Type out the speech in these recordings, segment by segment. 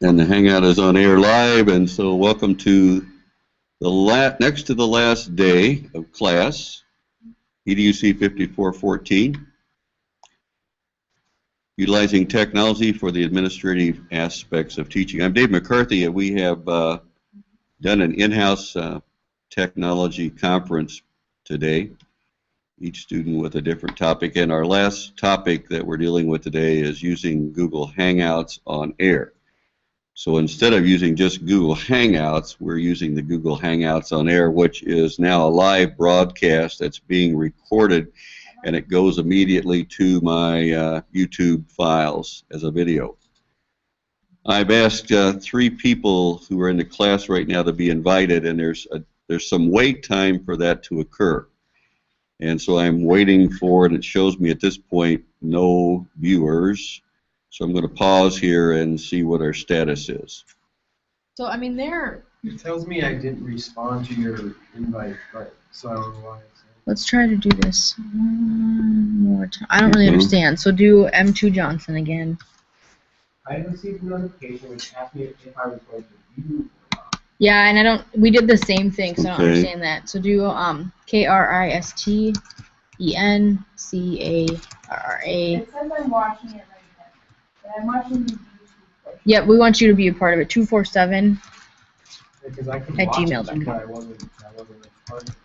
And the Hangout is on air live, and so welcome to the next to the last day of class, EDUC 5414, utilizing technology for the administrative aspects of teaching. I'm Dave McCarthy, and we have done an in-house technology conference today, each student with a different topic, and our last topic that we're dealing with today is using Google Hangouts on air. So instead of using just Google Hangouts, we're using the Google Hangouts on air, which is now a live broadcast that's being recorded, and it goes immediately to my YouTube files as a video. I've asked 3 people who are in the class right now to be invited, and there's some wait time for that to occur. And so I'm waiting for it. It shows me at this point no viewers. So I'm going to pause here and see what our status is. So, I mean, It tells me I didn't respond to your invite, but so I don't know why. Let's try to do this one more time. I don't really understand. So do M2 Johnson again. I received a notification which asked me if I was going to view or not. Yeah, and we did the same thing, so I don't understand that. So do KRISTENCARRA. It says I'm watching it right now. But I'm watching the YouTube portion. Yep, we want you to be a part of it. 247 Because I could at watch it too, gmail.com. but I wasn't a part of it.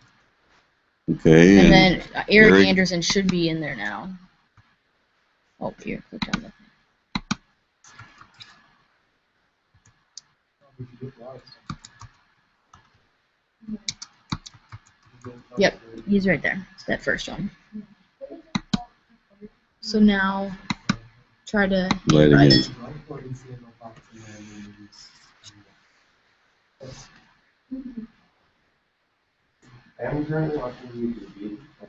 Okay. And then Eric Anderson should be in there now. Oh, here, click on the Yep, he's right there. It's that first one. So now, try to invite it. I am currently watching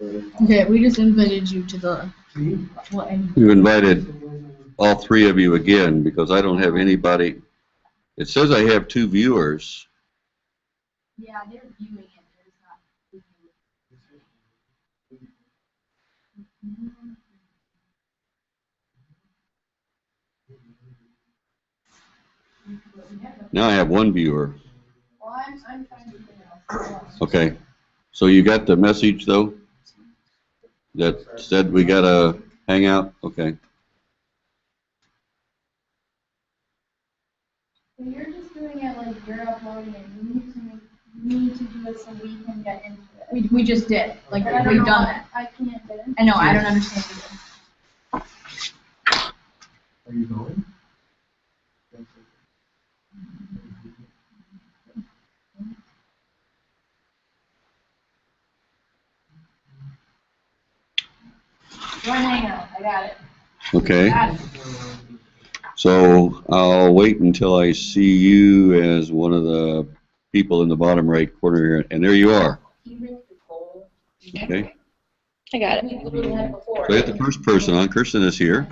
YouTube. Okay, we just invited you to the. You invited all 3 of you again because I don't have anybody. It says I have 2 viewers. Yeah, they're viewing it. There's not. Now I have 1 viewer. Well, I'm trying to do something else. Okay. So you got the message though? That said we got a hangout? Okay. So you're just doing it like you're uploading it. You need to do it so we can get into it. We just did. Like, But I don't we've know done why that. I can't get in. I know, I don't understand either. Are you going? Join Hangout. I got it. Okay. Got it. So I'll wait until I see you as one of the people in the bottom right corner here. And there you are. Okay. I got it. So I got the first person on. Kirsten is here.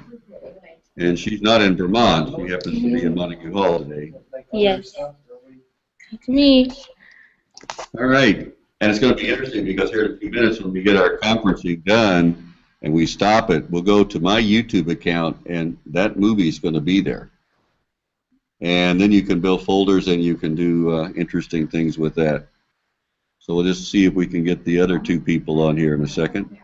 And she's not in Vermont. She happens to be in Montague Hall today. Yes. That's me. All right. And it's going to be interesting because here in a few minutes when we get our conferencing done and we stop it, we'll go to my YouTube account and that movie is going to be there. And then you can build folders and you can do interesting things with that. So we'll just see if we can get the other 2 people on here in a second.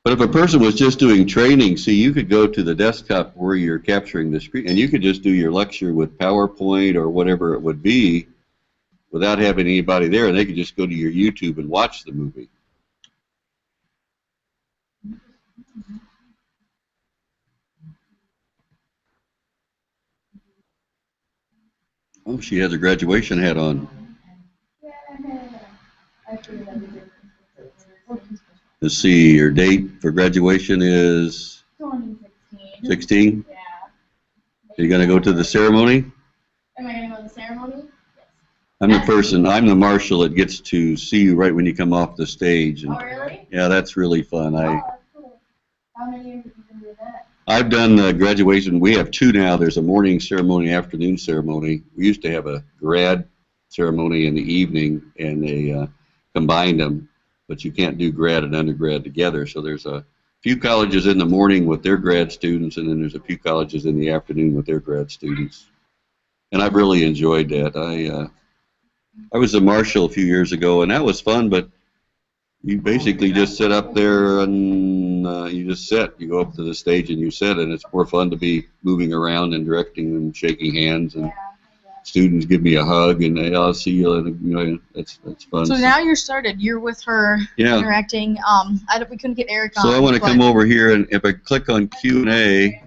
But if a person was just doing training, see, you could go to the desktop where you're capturing the screen, and you could just do your lecture with PowerPoint or whatever it would be without having anybody there, and they could just go to your YouTube and watch the movie. Oh, she has a graduation hat on. Let's see, your date for graduation is 16? Yeah. Are you going to go to the ceremony? Am I going to go to the ceremony? Yes. I'm the person, I'm the marshal that gets to see you right when you come off the stage. And, Oh, really? yeah, that's really fun. Oh, that's cool. How many years have you been doing that? I've done the graduation. We have 2 now. There's a morning ceremony, afternoon ceremony. We used to have a grad ceremony in the evening, and they combined them. but you can't do grad and undergrad together. So there's a few colleges in the morning with their grad students, and then there's a few colleges in the afternoon with their grad students. And I've really enjoyed that. I was a marshal a few years ago, and that was fun, but you basically just sit up there and you just sit. You go up to the stage and you sit, and it's more fun to be moving around and directing and shaking hands. And students give me a hug, and they all see you. And, you know, it's fun. So now you're started. You're with her, yeah. interacting. We couldn't get Eric on. So I want to come over here, and if I click on Q&A.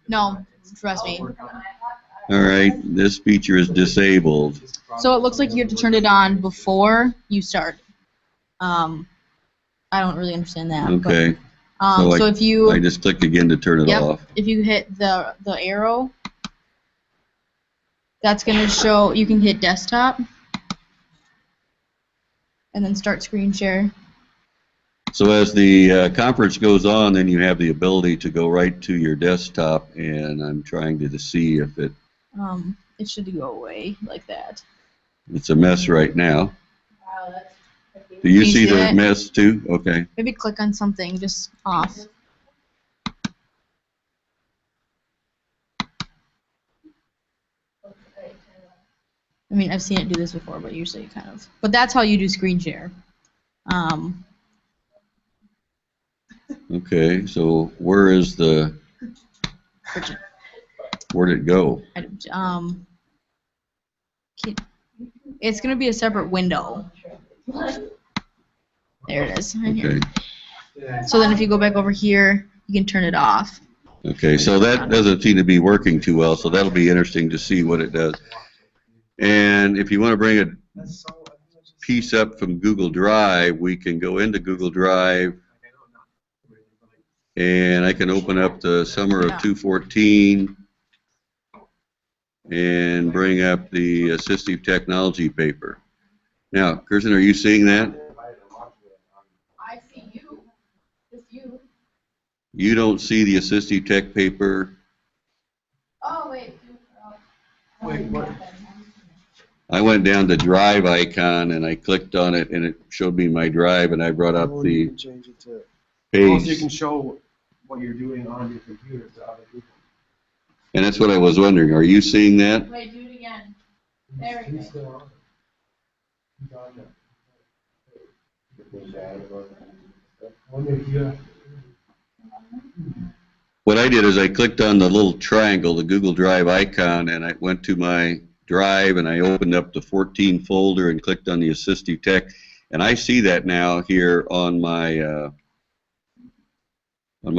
No, trust me. All right, this feature is disabled. So it looks like you have to turn it on before you start. I don't really understand that. Okay. But, so if you, I just click again to turn it off. If you hit the arrow, that's going to show, you can hit desktop and then start screen share. So as the conference goes on, then you have the ability to go right to your desktop, and I'm trying to see if it should go away like that. It's a mess right now. Wow, that's Do you see the mess too? Okay. Maybe click on something just off. I mean, I've seen it do this before, but usually kind of. But that's how you do screen share. Okay, so where is the? Where'd it go? It's going to be a separate window. There it is. Right here. So then if you go back over here, you can turn it off. Okay, so that doesn't seem to be working too well, so that'll be interesting to see what it does. And if you want to bring a piece up from Google Drive, we can go into Google Drive, and I can open up the summer of 2014 and bring up the assistive technology paper. Now, Kirsten, are you seeing that? I see you. Just you. You don't see the assistive tech paper. Oh, wait. Wait, what? I went down the drive icon and I clicked on it, and it showed me my drive, and I brought up the Change it to, page. so you can show what you're doing on your computer to other people. And that's what I was wondering. Are you seeing that? Wait, do it again. There we go. What I did is I clicked on the little triangle, the Google Drive icon, and I went to my drive and I opened up the 14 folder and clicked on the assistive tech, and I see that now here on my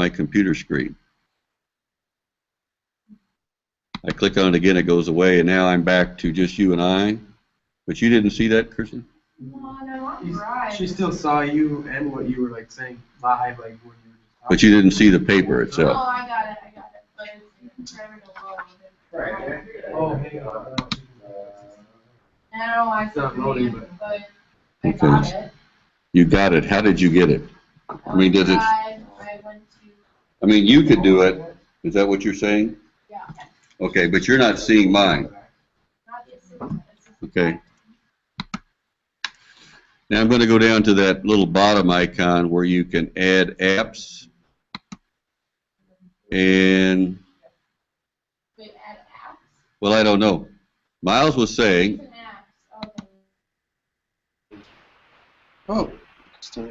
computer screen. I click on it again, it goes away, and now I'm back to just you and I. But you didn't see that, Kirsten? No, I'm right. She still saw you and what you were like saying live, like when you were just talking. But you didn't see the paper itself. Oh, I got it. But it's forever to load. Right. Oh, hang on. I don't know why It's not loading, but I got it. You got it. How did you get it? I mean, does it? I went to. I mean, you could do it. Is that what you're saying? Yeah. Okay, but you're not seeing mine. Not the assistant. Okay. Now I'm going to go down to that little bottom icon where you can add apps. And, Wait, add apps? well, I don't know. Miles was saying. Apps. Okay. Oh, still.